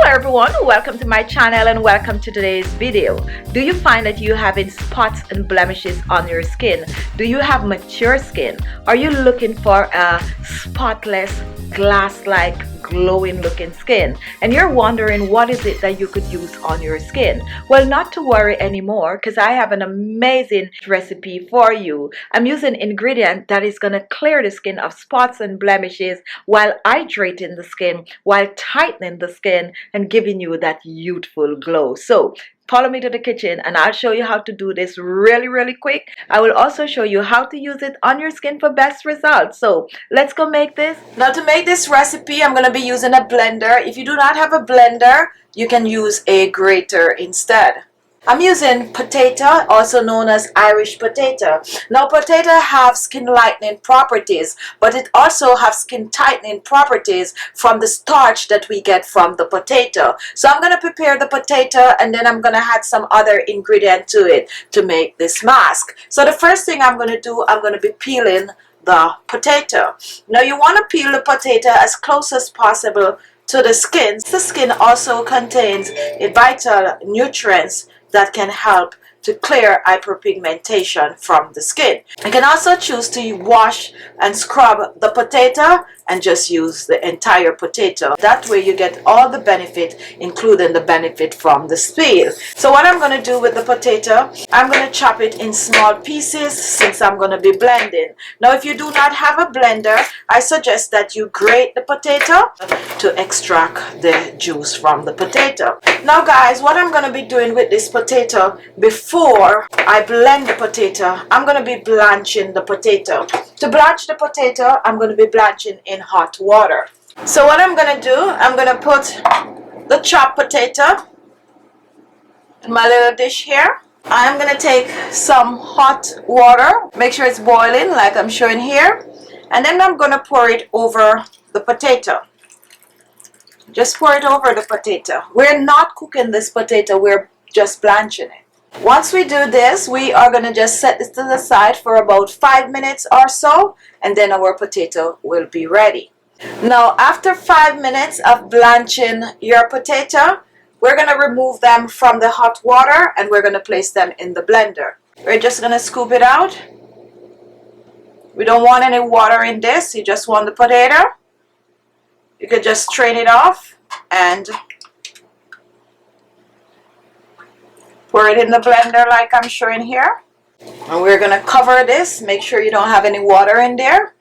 everyone, welcome to my channel and welcome to today's video. Do you find that you having spots and blemishes on your skin? Do you have mature skin? Are you looking for a spotless, glass-like, glowing looking skin, and you're wondering what is it that you could use on your skin? Well, not to worry anymore, because I have an amazing recipe for you. I'm using an ingredient that is going to clear the skin of spots and blemishes while hydrating the skin, while tightening the skin and giving you that youthful glow. So follow me to the kitchen and I'll show you how to do this really quick. I will also show you how to use it on your skin for best results. So let's go make this. Now to make this recipe, I'm going to be using a blender. If you do not have a blender, you can use a grater instead. I'm using potato, also known as Irish potato. Now potato have skin lightening properties, but it also has skin tightening properties from the starch that we get from the potato. So I'm going to prepare the potato and then I'm going to add some other ingredient to it to make this mask. So the first thing I'm going to do, I'm going to be peeling the potato. Now you want to peel the potato as close as possible to the skin. The skin also contains vital nutrients that can help to clear hyperpigmentation from the skin. You can also choose to wash and scrub the potato and just use the entire potato. That way you get all the benefit, including the benefit from the peel. So what I'm going to do with the potato, I'm going to chop it in small pieces since I'm going to be blending. Now if you do not have a blender, I suggest that you grate the potato to extract the juice from the potato. Now guys, what I'm going to be doing with this potato, before I blend the potato, I'm going to be blanching the potato. To blanch the potato, I'm going to be blanching in hot water. So what I'm going to do, I'm going to put the chopped potato in my little dish here. I'm going to take some hot water, make sure it's boiling like I'm showing here, and then I'm going to pour it over the potato. Just pour it over the potato. We're not cooking this potato, we're just blanching it. Once we do this, we are going to just set this to the side for about 5 minutes or so, and then our potato will be ready. Now after 5 minutes of blanching your potato, we're going to remove them from the hot water and we're going to place them in the blender. We're just going to scoop it out. We don't want any water in this, you just want the potato. You could just strain it off and pour it in the blender like I'm showing here. And we're going to cover this, make sure you don't have any water in there.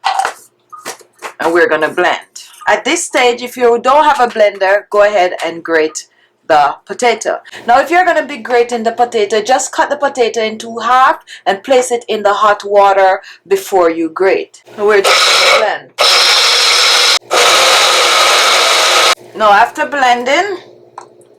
And we're going to blend. At this stage, if you don't have a blender, go ahead and grate the potato. Now if you're going to be grating the potato, just cut the potato into half and place it in the hot water before you grate. We're just going to blend. Now after blending,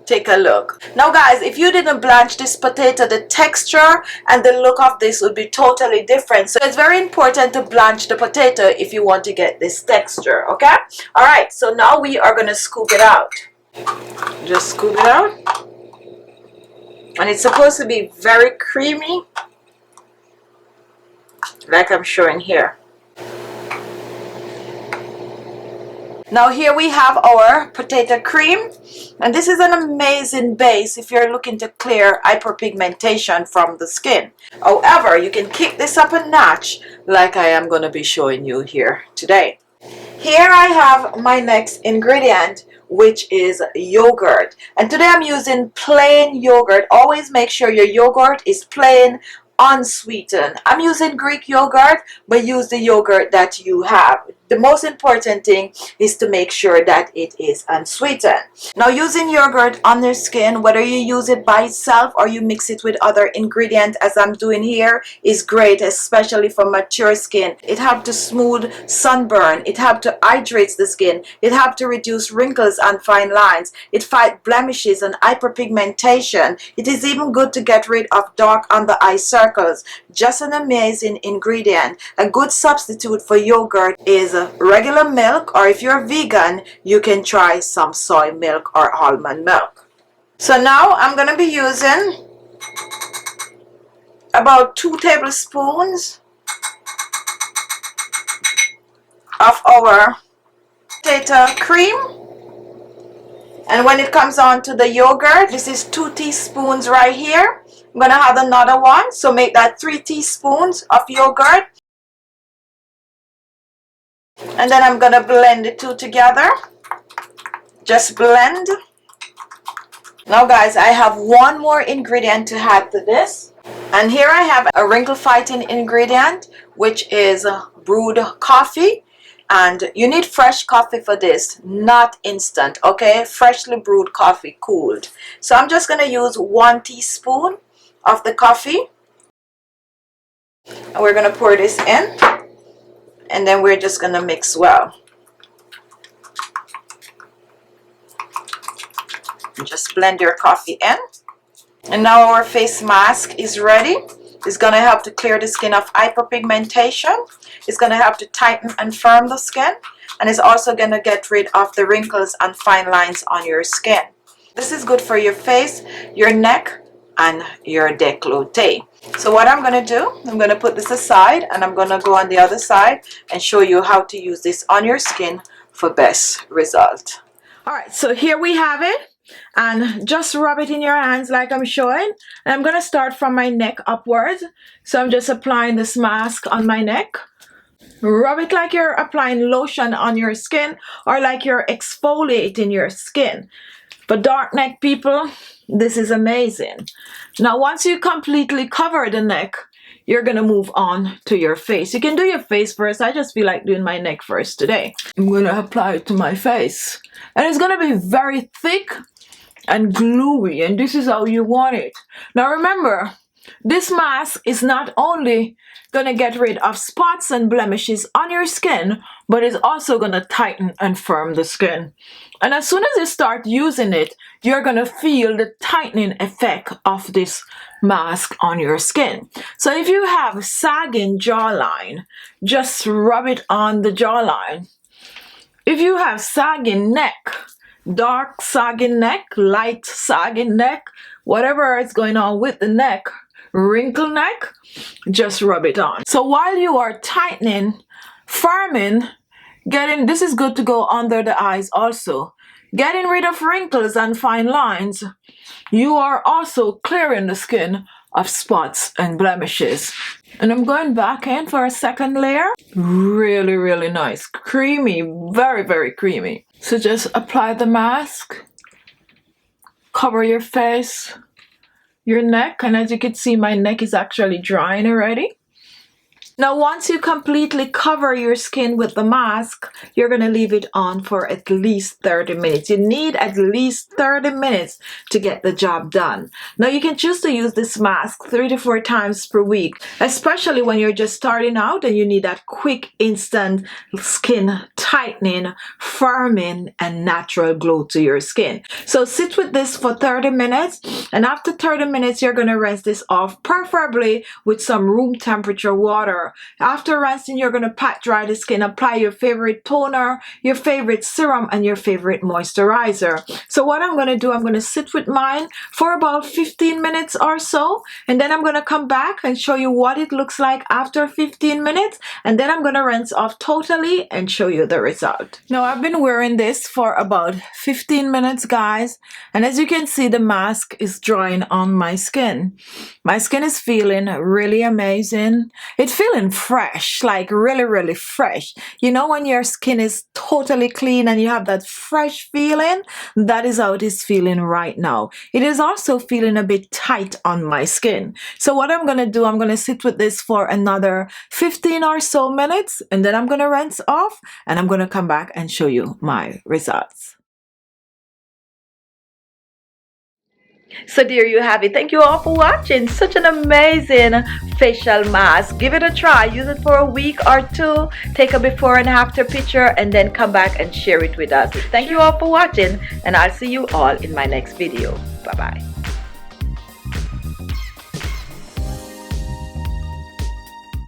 take a look. Now guys, if you didn't blanch this potato, the texture and the look of this would be totally different. So it's very important to blanch the potato if you want to get this texture, okay? Alright, so now we are going to scoop it out. Just scoop it out. And it's supposed to be very creamy, like I'm showing here. Now here we have our potato cream, and this is an amazing base if you're looking to clear hyperpigmentation from the skin. However, you can kick this up a notch like I am going to be showing you here today. Here I have my next ingredient, which is yogurt, and today I'm using plain yogurt. Always make sure your yogurt is plain, unsweetened. I'm using Greek yogurt, but use the yogurt that you have. The most important thing is to make sure that it is unsweetened. Now using yogurt on your skin, whether you use it by itself or you mix it with other ingredients as I'm doing here, is great, especially for mature skin. It helps to smooth sunburn, it helps to hydrate the skin, it helps to reduce wrinkles and fine lines, it fights blemishes and hyperpigmentation. It is even good to get rid of dark under eye circles. Just an amazing ingredient. A good substitute for yogurt is regular milk, or if you're vegan, you can try some soy milk or almond milk. So now I'm going to be using about 2 tablespoons of our potato cream. And when it comes on to the yogurt, this is 2 teaspoons right here. I'm going to have another one, so make that 3 teaspoons of yogurt. And then I'm going to blend the two together. Just blend. Now guys, I have one more ingredient to add to this. And here I have a wrinkle fighting ingredient, which is brewed coffee. And you need fresh coffee for this, not instant, okay? Freshly brewed coffee, cooled. So I'm just going to use 1 teaspoon of the coffee. And we're going to pour this in. And then we're just going to mix well. Just blend your coffee in. And now our face mask is ready. It's going to help to clear the skin of hyperpigmentation. It's going to help to tighten and firm the skin. And it's also going to get rid of the wrinkles and fine lines on your skin. This is good for your face, your neck, and your décolleté. So what I'm going to do, I'm going to put this aside and I'm going to go on the other side and show you how to use this on your skin for best result. Alright, so here we have it. And just rub it in your hands like I'm showing. And I'm going to start from my neck upwards. So I'm just applying this mask on my neck. Rub it like you're applying lotion on your skin or like you're exfoliating your skin. For dark neck people, this is amazing. Now once you completely cover the neck, you're going to move on to your face. You can do your face first. I just feel like doing my neck first today. I'm going to apply it to my face. And it's going to be very thick and gluey, and this is how you want it. Now remember, this mask is not only gonna get rid of spots and blemishes on your skin, but it's also gonna tighten and firm the skin. And as soon as you start using it, you're gonna feel the tightening effect of this mask on your skin. So if you have sagging jawline, just rub it on the jawline. If you have sagging neck, dark sagging neck, light sagging neck, whatever is going on with the neck, wrinkle neck, just rub it on. So while you are tightening, firming, this is good to go under the eyes also, getting rid of wrinkles and fine lines, you are also clearing the skin of spots and blemishes. And I'm going back in for a second layer. Really, really nice. Creamy, very, very creamy. So just apply the mask, cover your face, your neck, and as you can see, my neck is actually drying already. Now once you completely cover your skin with the mask, you're going to leave it on for at least 30 minutes. You need at least 30 minutes to get the job done. Now you can choose to use this mask 3 to 4 times per week, especially when you're just starting out and you need that quick instant skin tightening, firming, and natural glow to your skin. So sit with this for 30 minutes, and after 30 minutes you're going to rinse this off, preferably with some room temperature water. After rinsing, you're going to pat dry the skin, apply your favorite toner, your favorite serum, and your favorite moisturizer. So what I'm going to do, I'm going to sit with mine for about 15 minutes or so, and then I'm going to come back and show you what it looks like after 15 minutes, and then I'm going to rinse off totally and show you the result. Now I've been wearing this for about 15 minutes, guys, and as you can see, the mask is drying on my skin. My skin is feeling really amazing. It's feeling fresh, like really, really fresh. You know, when your skin is totally clean and you have that fresh feeling, that is how it is feeling right now. It is also feeling a bit tight on my skin. So what I'm going to do, I'm going to sit with this for another 15 or so minutes, and then I'm going to rinse off and I'm going to come back and show you my results. So there you have it. Thank you all for watching. Such an amazing facial mask. Give it a try. Use it for a week or 2. Take a before and after picture and then come back and share it with us. Thank you all for watching, and I'll see you all in my next video. Bye bye.